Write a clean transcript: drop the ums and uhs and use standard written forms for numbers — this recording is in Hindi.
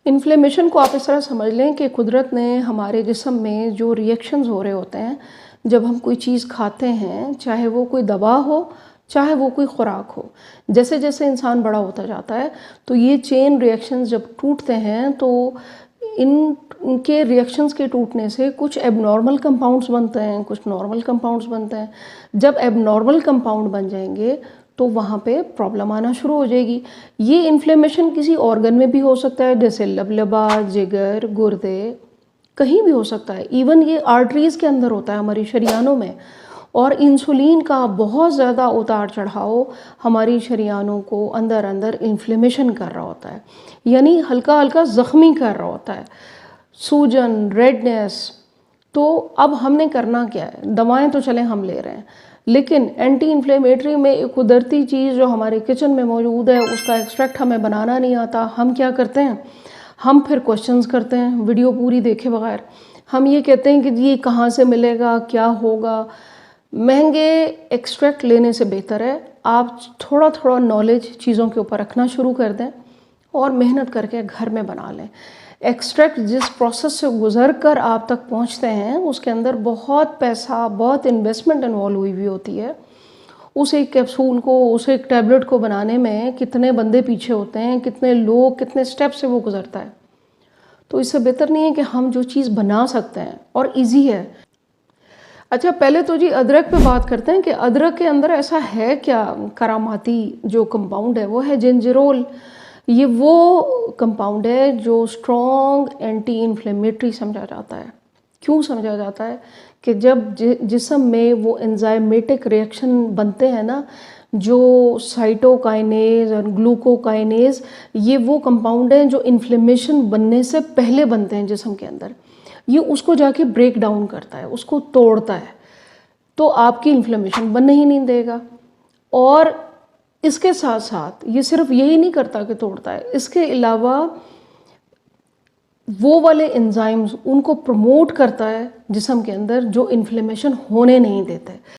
इन्फ्लेमेशन को आप इस तरह समझ लें कि कुदरत ने हमारे जिस्म में जो रिएक्शंस हो रहे होते हैं जब हम कोई चीज़ खाते हैं, चाहे वो कोई दवा हो, चाहे वो कोई ख़ुराक हो, जैसे जैसे इंसान बड़ा होता जाता है तो ये चेन रिएक्शंस जब टूटते हैं तो इनके रिएक्शंस के टूटने से कुछ एबनॉर्मल कंपाउंड्स बनते हैं, कुछ नॉर्मल कंपाउंड्स बनते हैं। जब एबनॉर्मल कंपाउंड बन जाएंगे तो वहाँ पे प्रॉब्लम आना शुरू हो जाएगी। ये इन्फ्लेमेशन किसी ऑर्गन में भी हो सकता है, जैसे लबलबा, जिगर, गुर्दे, कहीं भी हो सकता है। इवन ये आर्टरीज़ के अंदर होता है, हमारी शरीयानों में। और इंसुलिन का बहुत ज़्यादा उतार चढ़ाव हमारी शरीयानों को अंदर अंदर इन्फ्लेमेशन कर रहा होता है, यानी हल्का हल्का ज़ख्मी कर रहा होता है, सूजन, रेडनेस। तो अब हमने करना क्या है? दवाएं तो चलें हम ले रहे हैं, लेकिन एंटी इन्फ्लेमेटरी में एक कुदरती चीज़ जो हमारे किचन में मौजूद है उसका एक्सट्रैक्ट हमें बनाना नहीं आता। हम क्या करते हैं? हम फिर क्वेश्चंस करते हैं वीडियो पूरी देखे बगैर। हम ये कहते हैं कि ये कहाँ से मिलेगा, क्या होगा। महंगे एक्सट्रैक्ट लेने से बेहतर है आप थोड़ा थोड़ा नॉलेज चीज़ों के ऊपर रखना शुरू कर दें और मेहनत करके घर में बना लें। एक्सट्रैक्ट जिस प्रोसेस से गुजर कर आप तक पहुंचते हैं उसके अंदर बहुत पैसा, बहुत इन्वेस्टमेंट इन्वॉल्व हुई हुई होती है। उस एक कैप्सूल को, उस एक टैबलेट को बनाने में कितने बंदे पीछे होते हैं, कितने लोग, कितने स्टेप से वो गुजरता है। तो इससे बेहतर नहीं है कि हम जो चीज़ बना सकते हैं और ईजी है। अच्छा, पहले तो जी अदरक पे बात करते हैं कि अदरक के अंदर ऐसा है क्या करामाती जो कंपाउंड है, वो है जिंजरोल। ये वो कंपाउंड है जो स्ट्रॉन्ग एंटी इन्फ्लेमेटरी समझा जाता है। क्यों समझा जाता है? कि जब जिस्म में वो एंजाइमेटिक रिएक्शन बनते हैं ना, जो साइटोकाइनेज और ग्लूकोकाइनेज, ये वो कंपाउंड हैं जो इन्फ्लेमेशन बनने से पहले बनते हैं जिस्म के अंदर। ये उसको जाके ब्रेक डाउन करता है, उसको तोड़ता है, तो आपकी इन्फ्लेमेशन बनने ही नहीं देगा। और इसके साथ साथ ये सिर्फ यही नहीं करता कि तोड़ता है, इसके अलावा वो वाले एंजाइम्स उनको प्रमोट करता है जिस्म के अंदर जो इन्फ्लेमेशन होने नहीं देते।